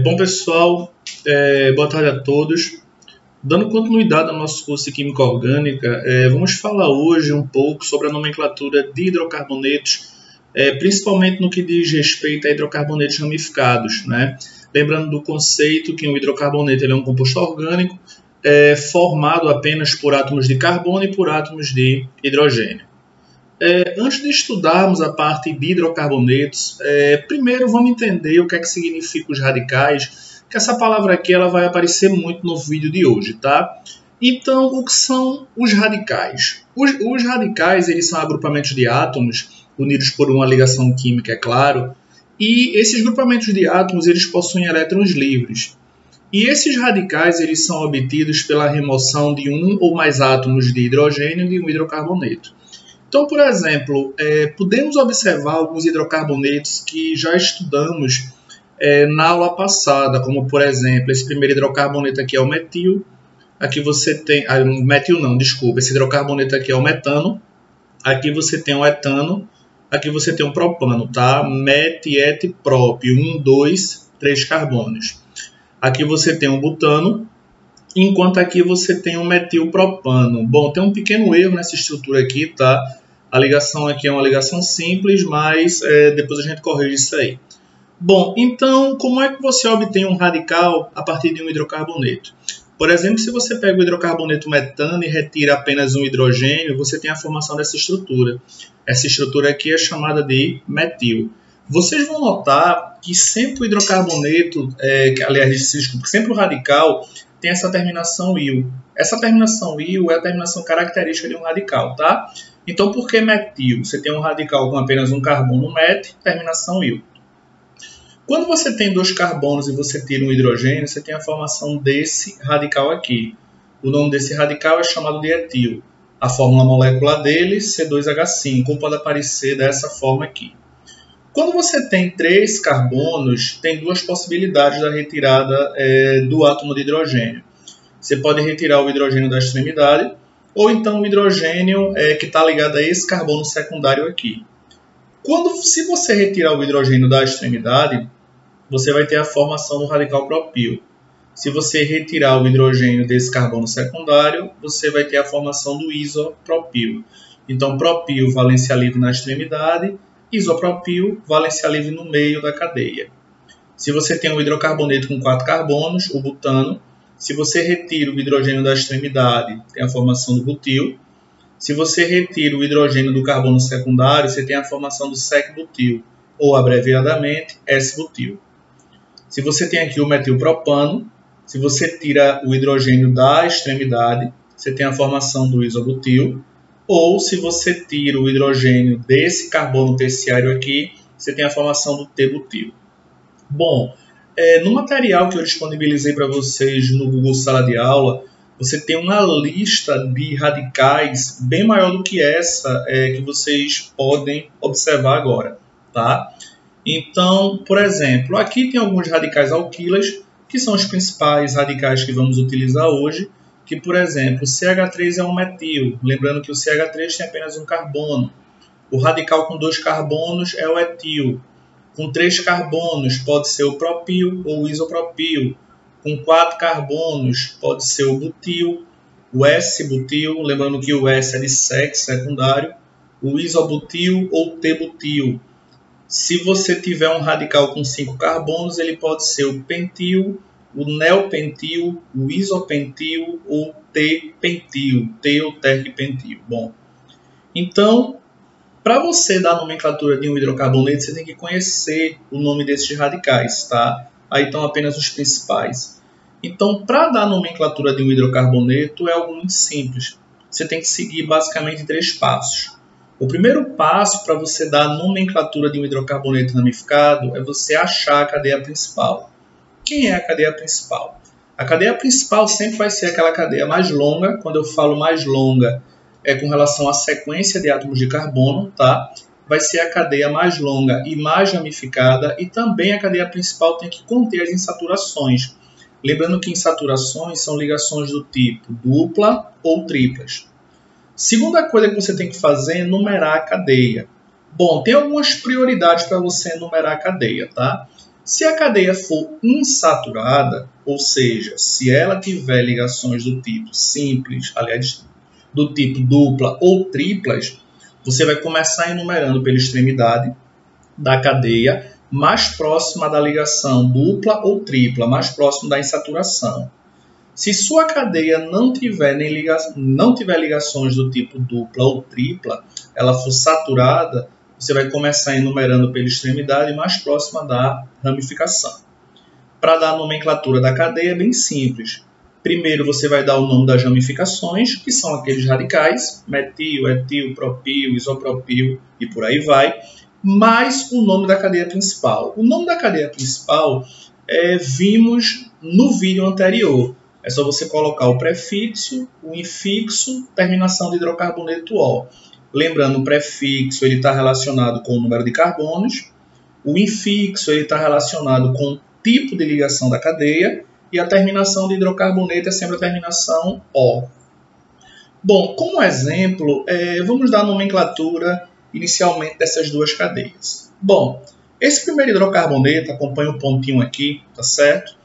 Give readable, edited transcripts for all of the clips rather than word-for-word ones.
Bom, pessoal, boa tarde a todos. Dando continuidade ao nosso curso de Química Orgânica, vamos falar hoje um pouco sobre a nomenclatura de hidrocarbonetos, principalmente no que diz respeito a hidrocarbonetos ramificados, né? Lembrando do conceito que um hidrocarboneto ele é um composto orgânico formado apenas por átomos de carbono e por átomos de hidrogênio. Antes de estudarmos a parte de hidrocarbonetos, primeiro vamos entender o que é que significa os radicais, que essa palavra aqui ela vai aparecer muito no vídeo de hoje, tá? Então, o que são os radicais? Os radicais eles são agrupamentos de átomos, unidos por uma ligação química, é claro, e esses grupamentos de átomos eles possuem elétrons livres. E esses radicais eles são obtidos pela remoção de um ou mais átomos de hidrogênio de um hidrocarboneto. Então, por exemplo, podemos observar alguns hidrocarbonetos que já estudamos na aula passada, como, por exemplo, esse primeiro hidrocarboneto aqui é o metil. Aqui você tem... metil não, desculpa. Esse hidrocarboneto aqui é o metano. Aqui você tem o etano. Aqui você tem o propano, tá? Met, et, prop. 1, 2, 3 carbonos. Aqui você tem o butano. Enquanto aqui você tem o metilpropano. Bom, tem um pequeno erro nessa estrutura aqui, tá? A ligação aqui é uma ligação simples, mas depois a gente corrige isso aí. Bom, então, como é que você obtém um radical a partir de um hidrocarboneto? Por exemplo, se você pega o hidrocarboneto metano e retira apenas um hidrogênio, você tem a formação dessa estrutura. Essa estrutura aqui é chamada de metil. Vocês vão notar que sempre o hidrocarboneto, sempre o radical tem essa terminação -il. Essa terminação -il é a terminação característica de um radical, tá? Então, por que metil? Você tem um radical com apenas um carbono met, terminação -il. Quando você tem dois carbonos e você tira um hidrogênio, você tem a formação desse radical aqui. O nome desse radical é chamado de etil. A fórmula molecular dele, C2H5, ou pode aparecer dessa forma aqui. Quando você tem três carbonos, tem duas possibilidades da retirada do átomo de hidrogênio. Você pode retirar o hidrogênio da extremidade, ou então o hidrogênio que está ligado a esse carbono secundário aqui. Se você retirar o hidrogênio da extremidade, você vai ter a formação do radical propil. Se você retirar o hidrogênio desse carbono secundário, você vai ter a formação do isopropil. Então, propil, valência livre na extremidade, isopropil, valência livre no meio da cadeia. Se você tem um hidrocarboneto com 4 carbonos, o butano, se você retira o hidrogênio da extremidade, tem a formação do butil. Se você retira o hidrogênio do carbono secundário, você tem a formação do sec-butil, ou abreviadamente, S-butil. Se você tem aqui o metilpropano, se você tira o hidrogênio da extremidade, você tem a formação do isobutil. Ou se você tira o hidrogênio desse carbono terciário aqui, você tem a formação do T-butil. Bom, no material que eu disponibilizei para vocês no Google Sala de Aula, você tem uma lista de radicais bem maior do que essa que vocês podem observar agora, tá? Então, por exemplo, aqui tem alguns radicais alquilas, que são os principais radicais que vamos utilizar hoje, que, por exemplo, o CH3 é um metil, lembrando que o CH3 tem apenas um carbono. O radical com 2 carbonos é o etil. Com 3 carbonos pode ser o propil ou o isopropil. Com 4 carbonos pode ser o butil, o S-butil, lembrando que o S é de sec, secundário, o isobutil ou T-butil. Se você tiver um radical com 5 carbonos, ele pode ser o pentil, o neopentil, o isopentil ou T-pentil, T ou terpentil. Bom, então, para você dar a nomenclatura de um hidrocarboneto, você tem que conhecer o nome desses radicais, tá? Aí estão apenas os principais. Então, para dar a nomenclatura de um hidrocarboneto é algo muito simples. Você tem que seguir basicamente 3 passos. O primeiro passo para você dar a nomenclatura de um hidrocarboneto ramificado é você achar a cadeia principal. Quem é a cadeia principal? A cadeia principal sempre vai ser aquela cadeia mais longa. Quando eu falo mais longa, é com relação à sequência de átomos de carbono, tá? Vai ser a cadeia mais longa e mais ramificada, e também a cadeia principal tem que conter as insaturações. Lembrando que insaturações são ligações do tipo dupla ou triplas. Segunda coisa que você tem que fazer é numerar a cadeia. Bom, tem algumas prioridades para você numerar a cadeia, tá? Se a cadeia for insaturada, ou seja, se ela tiver ligações do tipo simples, aliás, do tipo dupla ou triplas, você vai começar enumerando pela extremidade da cadeia mais próxima da ligação dupla ou tripla, mais próximo da insaturação. Se sua cadeia não tiver ligações do tipo dupla ou tripla, ela for saturada, você vai começar enumerando pela extremidade mais próxima da ramificação. Para dar a nomenclatura da cadeia é bem simples. Primeiro você vai dar o nome das ramificações, que são aqueles radicais, metil, etil, propil, isopropil e por aí vai, mais o nome da cadeia principal. O nome da cadeia principal vimos no vídeo anterior. É só você colocar o prefixo, o infixo, terminação de hidrocarboneto O. Lembrando, o prefixo está relacionado com o número de carbonos, o infixo está relacionado com o tipo de ligação da cadeia e a terminação de hidrocarboneto é sempre a terminação O. Bom, como exemplo, vamos dar a nomenclatura inicialmente dessas duas cadeias. Bom, esse primeiro hidrocarboneto, acompanha o pontinho aqui, tá certo?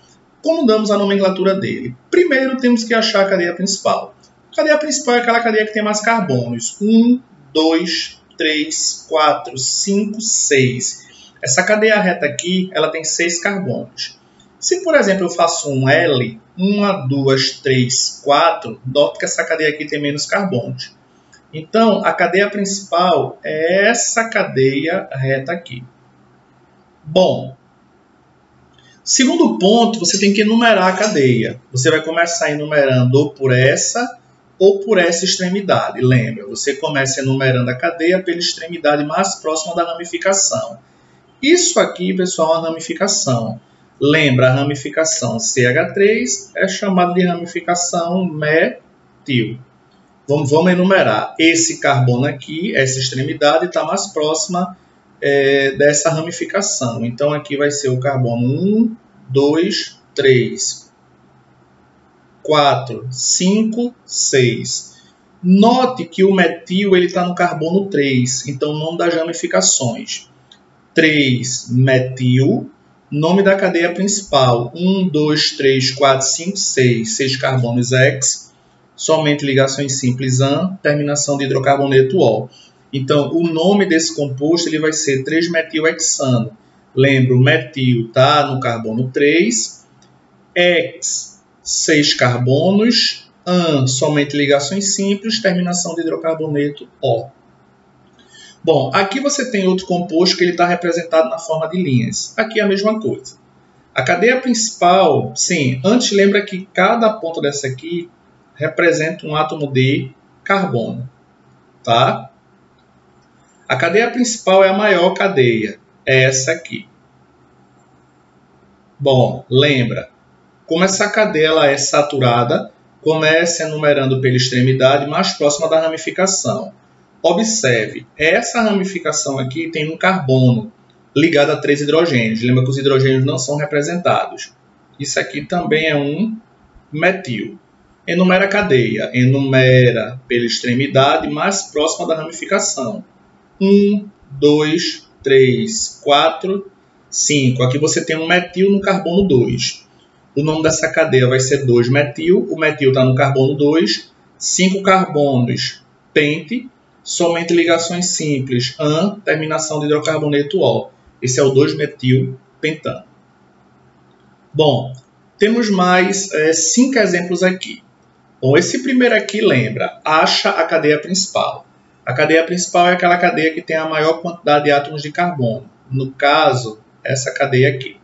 Como damos a nomenclatura dele? Primeiro temos que achar a cadeia principal. A cadeia principal é aquela cadeia que tem mais carbonos. 1, 2, 3, 4, 5, 6. Essa cadeia reta aqui, ela tem 6 carbonos. Se, por exemplo, eu faço um L, 1, 2, 3, 4, note que essa cadeia aqui tem menos carbonos. Então, a cadeia principal é essa cadeia reta aqui. Bom, segundo ponto, você tem que enumerar a cadeia. Você vai começar enumerando ou por essa extremidade. Lembra, você começa enumerando a cadeia pela extremidade mais próxima da ramificação. Isso aqui, pessoal, é uma ramificação. Lembra, a ramificação CH3 é chamada de ramificação metil. Vamos enumerar. Esse carbono aqui, essa extremidade, está mais próxima dessa ramificação. Então, aqui vai ser o carbono 1, 2, 3, 4, 5, 6. Note que o metil está no carbono 3. Então, o nome das ramificações. 3, metil. Nome da cadeia principal. 1, 2, 3, 4, 5, 6. 6 carbonos X. Somente ligações simples AN. Terminação de hidrocarboneto O. Então, o nome desse composto ele vai ser 3-metilhexano. Lembra, o metil está no carbono 3. X, 6 carbonos. AN, somente ligações simples. Terminação de hidrocarboneto O. Bom, aqui você tem outro composto que ele está representado na forma de linhas. Aqui é a mesma coisa. A cadeia principal, sim, antes lembra que cada ponta dessa aqui representa um átomo de carbono. Tá? A cadeia principal é a maior cadeia, é essa aqui. Bom, lembra, como essa cadeia ela é saturada, comece enumerando pela extremidade mais próxima da ramificação. Observe, essa ramificação aqui tem um carbono ligado a 3 hidrogênios. Lembra que os hidrogênios não são representados. Isso aqui também é um metil. Enumera a cadeia, enumera pela extremidade mais próxima da ramificação. 1, 2, 3, 4, 5. Aqui você tem um metil no carbono 2. O nome dessa cadeia vai ser 2-metil. O metil está no carbono 2. 5 carbonos, pente. Somente ligações simples, AN, terminação de hidrocarboneto O. Esse é o 2-metil-pentano. Bom, temos mais 5 exemplos aqui. Bom, esse primeiro aqui lembra, acha a cadeia principal. A cadeia principal é aquela cadeia que tem a maior quantidade de átomos de carbono. No caso, essa cadeia aqui.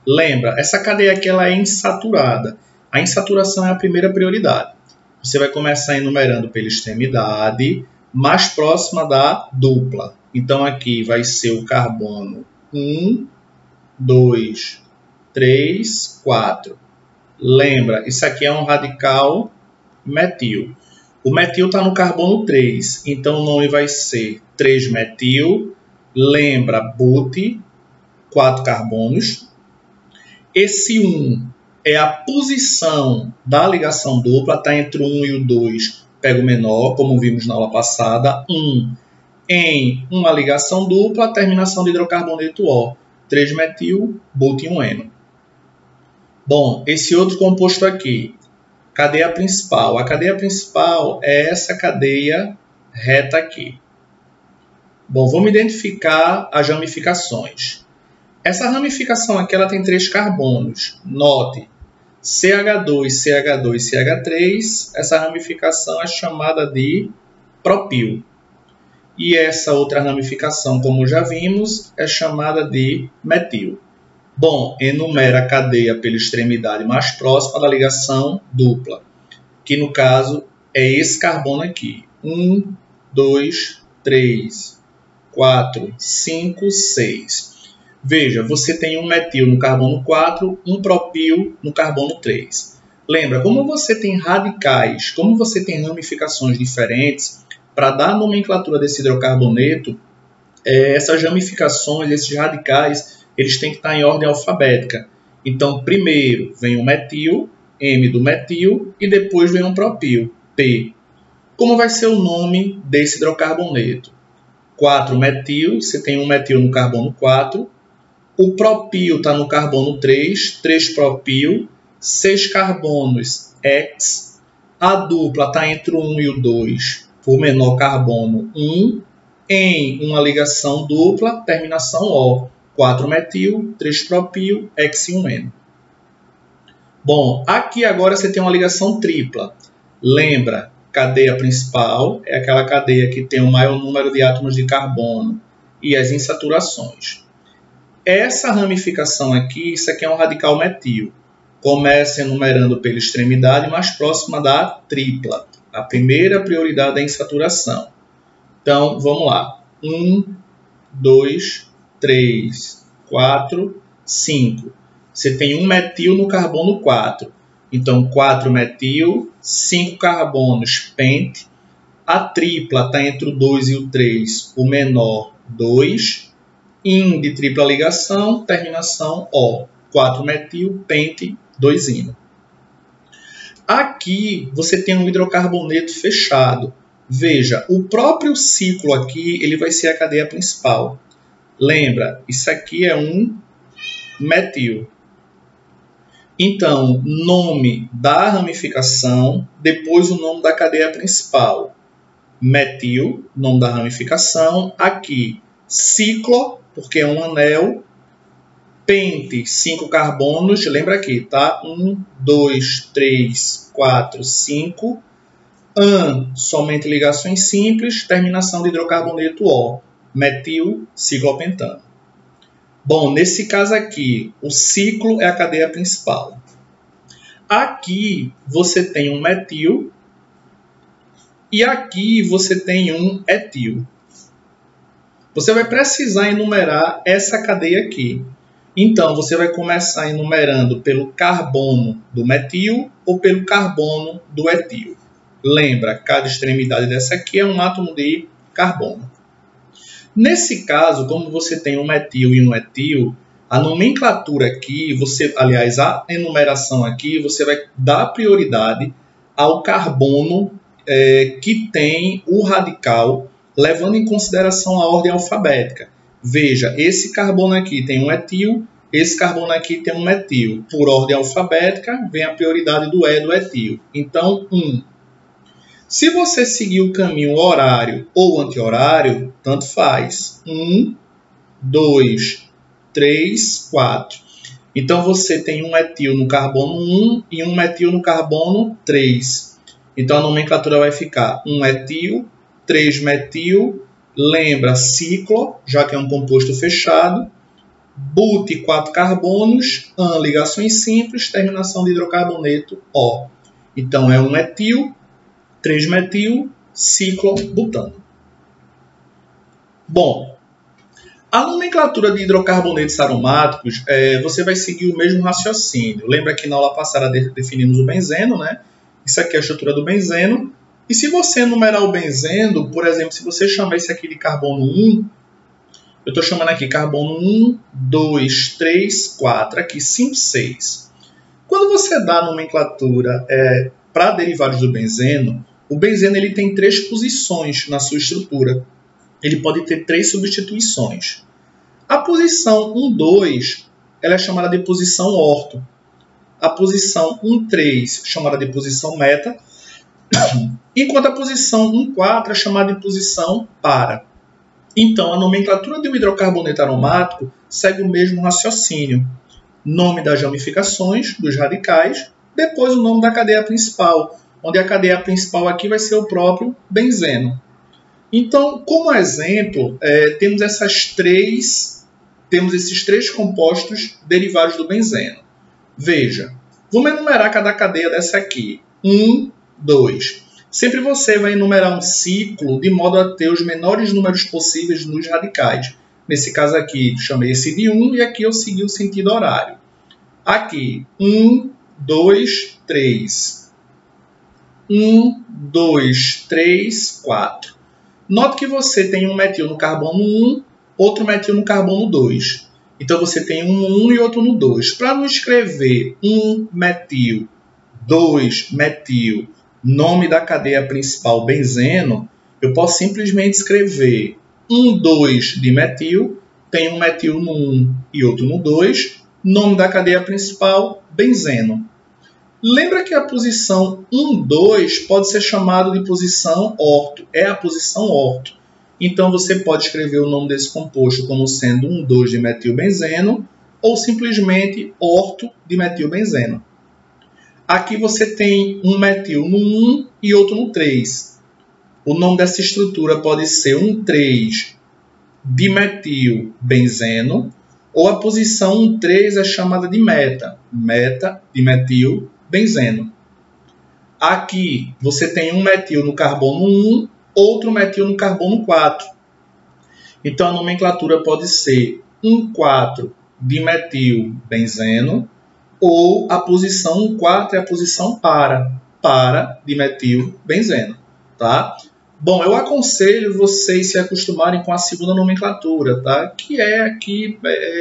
Lembra, essa cadeia aqui ela é insaturada. A insaturação é a primeira prioridade. Você vai começar enumerando pela extremidade mais próxima da dupla. Então, aqui vai ser o carbono 1, 2, 3, 4. Lembra, isso aqui é um radical metil. O metil está no carbono 3, então o nome vai ser 3-metil. Lembra, but, 4 carbonos. Esse 1 é a posição da ligação dupla, está entre o 1 e o 2, pega o menor, como vimos na aula passada. 1 em uma ligação dupla, terminação de hidrocarboneto O. 3-metil, bute 1-eno. Bom, esse outro composto aqui, cadeia principal. A cadeia principal é essa cadeia reta aqui. Bom, vamos identificar as ramificações. Essa ramificação aqui ela tem 3 carbonos. Note, CH2, CH2, CH3. Essa ramificação é chamada de propil. E essa outra ramificação, como já vimos, é chamada de metil. Bom, enumera a cadeia pela extremidade mais próxima da ligação dupla, que no caso é esse carbono aqui. 1, 2, 3, 4, 5, 6. Veja, você tem um metil no carbono 4, um propil no carbono 3. Lembra, como você tem radicais, como você tem ramificações diferentes, para dar a nomenclatura desse hidrocarboneto, essas ramificações, esses radicais, eles têm que estar em ordem alfabética. Então, primeiro vem o metil, M do metil, e depois vem um propil, P. Como vai ser o nome desse hidrocarboneto? 4-metil, você tem um metil no carbono 4, o propil está no carbono 3, 3-propil, 6 carbonos, X, a dupla está entre o 1 e o 2, por menor carbono 1, em uma ligação dupla, terminação O, 4-metil, 3-propil, X e 1-eno. Bom, aqui agora você tem uma ligação tripla. Lembra, cadeia principal é aquela cadeia que tem o maior número de átomos de carbono e as insaturações. Essa ramificação aqui, isso aqui é um radical metil. Começa enumerando pela extremidade mais próxima da tripla. A primeira prioridade é a insaturação. Então, vamos lá. 1, 2, 3, 4, 5. Você tem um metil no carbono 4. Então, 4-metil, 5 carbonos, pente. A tripla está entre o 2 e o 3, o menor 2. In de tripla ligação, terminação O. 4-metil, pente, 2-ino. Aqui você tem um hidrocarboneto fechado. Veja, o próprio ciclo aqui ele vai ser a cadeia principal. Lembra, isso aqui é um metil. Então, nome da ramificação, depois o nome da cadeia principal. Metil, nome da ramificação. Aqui, ciclo, porque é um anel. Pente, 5 carbonos. Lembra aqui, tá? 1, 2, 3, 4, 5. An, somente ligações simples. Terminação de hidrocarboneto O. Metil, ciclopentano. Bom, nesse caso aqui, o ciclo é a cadeia principal. Aqui você tem um metil e aqui você tem um etil. Você vai precisar enumerar essa cadeia aqui. Então, você vai começar enumerando pelo carbono do metil ou pelo carbono do etil. Lembra, cada extremidade dessa aqui é um átomo de carbono. Nesse caso, como você tem um metil e um etil, a nomenclatura aqui, aliás, a enumeração aqui, você vai dar prioridade ao carbono que tem o radical, levando em consideração a ordem alfabética. Veja, esse carbono aqui tem um etil, esse carbono aqui tem um metil. Por ordem alfabética, vem a prioridade do E do etil. Então, 1. Se você seguir o caminho horário ou anti-horário, tanto faz. 1, 2, 3, 4. Então, você tem um etil no carbono 1 e um metil no carbono 3. Então, a nomenclatura vai ficar 1 etil, 3 metil, lembra ciclo, já que é um composto fechado, bute 4 carbonos, an ligações simples, terminação de hidrocarboneto O. Então, é 1 etil, 3-metil, ciclobutano. Bom, a nomenclatura de hidrocarbonetos aromáticos, você vai seguir o mesmo raciocínio. Lembra que na aula passada definimos o benzeno, né? Isso aqui é a estrutura do benzeno. E se você enumerar o benzeno, por exemplo, se você chamar esse aqui de carbono 1, eu estou chamando aqui carbono 1, 2, 3, 4, aqui 5, 6. Quando você dá a nomenclatura para derivados do benzeno, o benzeno ele tem 3 posições na sua estrutura. Ele pode ter 3 substituições. A posição 1,2 ela é chamada de posição orto. A posição 1,3 é chamada de posição meta, enquanto a posição 1,4 é chamada de posição para. Então, a nomenclatura de um hidrocarboneto aromático segue o mesmo raciocínio. Nome das ramificações, dos radicais, depois o nome da cadeia principal, onde a cadeia principal aqui vai ser o próprio benzeno. Então, como exemplo, temos esses três compostos derivados do benzeno. Veja, vamos enumerar cada cadeia dessa aqui. 1, 2. Sempre você vai enumerar um ciclo de modo a ter os menores números possíveis nos radicais. Nesse caso aqui, chamei esse de 1 e aqui eu segui o sentido horário. Aqui, 1, 2, 3. 1, 2, 3, 4. Note que você tem um metil no carbono 1, outro metil no carbono 2. Então, você tem um no 1 e outro no 2. Para não escrever 1 metil, 2 metil, nome da cadeia principal benzeno, eu posso simplesmente escrever 1, 2 de metil, tem um metil no 1 e outro no 2, nome da cadeia principal benzeno. Lembra que a posição 1, 2 pode ser chamada de posição orto, é a posição orto. Então, você pode escrever o nome desse composto como sendo 1, 2 de metilbenzeno ou simplesmente orto de metilbenzeno. Aqui você tem um metil no 1 e outro no 3. O nome dessa estrutura pode ser 1,3 de metilbenzeno ou a posição 1,3 é chamada de meta de metilbenzeno. Aqui você tem um metil no carbono 1, outro metil no carbono 4. Então, a nomenclatura pode ser 1,4 de metilbenzeno ou a posição 1,4 é a posição para de metilbenzeno. Tá? Bom, eu aconselho vocês se acostumarem com a segunda nomenclatura, tá? Que é aqui,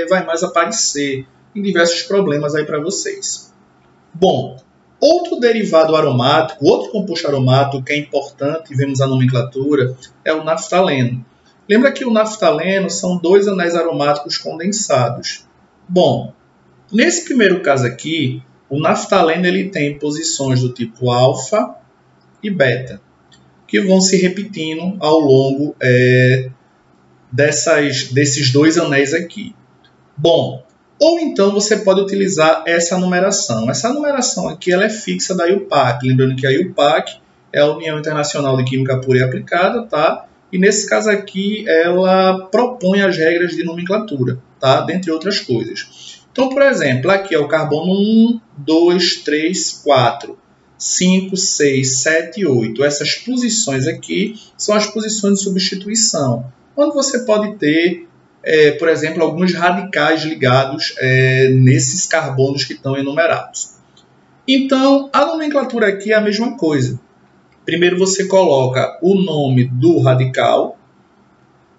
vai mais aparecer em diversos problemas aí para vocês. Bom, outro derivado aromático, outro composto aromático que é importante, vemos a nomenclatura, é o naftaleno. Lembra que o naftaleno são dois anéis aromáticos condensados. Bom, nesse primeiro caso aqui, o naftaleno ele tem posições do tipo alfa e beta, que vão se repetindo ao longo desses dois anéis aqui. Bom, ou então você pode utilizar essa numeração. Essa numeração aqui ela é fixa da IUPAC. Lembrando que a IUPAC é a União Internacional de Química Pura e Aplicada, tá? E nesse caso aqui ela propõe as regras de nomenclatura, tá? Dentre outras coisas. Então, por exemplo, aqui é o carbono 1, 2, 3, 4, 5, 6, 7 e 8. Essas posições aqui são as posições de substituição, onde você pode ter, por exemplo, alguns radicais ligados nesses carbonos que estão enumerados. Então, a nomenclatura aqui é a mesma coisa. Primeiro você coloca o nome do radical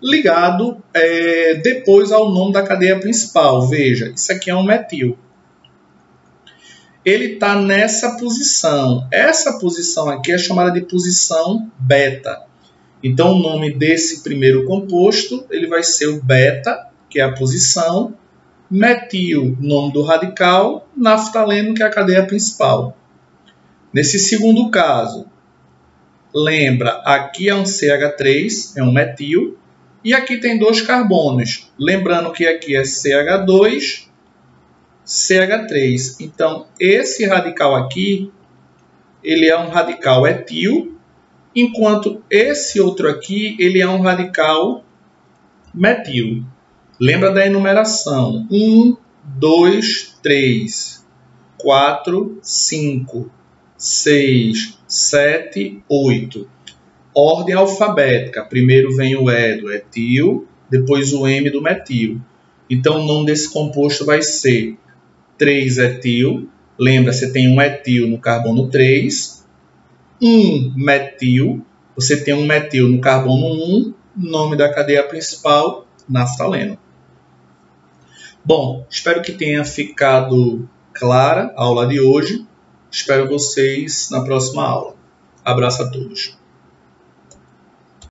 ligado depois ao nome da cadeia principal. Veja, isso aqui é um metil. Ele está nessa posição. Essa posição aqui é chamada de posição beta. Então, o nome desse primeiro composto ele vai ser o beta, que é a posição, metil, nome do radical, naftaleno, que é a cadeia principal. Nesse segundo caso, lembra, aqui é um CH3, é um metil, e aqui tem dois carbonos. Lembrando que aqui é CH2, CH3. Então, esse radical aqui, ele é um radical etil, enquanto esse outro aqui, ele é um radical metil. Lembra da enumeração? 1, 2, 3, 4, 5, 6, 7, 8. Ordem alfabética. Primeiro vem o E do etil, depois o M do metil. Então, o nome desse composto vai ser 3-etil. Lembra, você tem um etil no carbono 3. 1-metil. Você tem um metil no carbono 1. Nome da cadeia principal, naftaleno. Bom, espero que tenha ficado clara a aula de hoje. Espero vocês na próxima aula. Abraço a todos.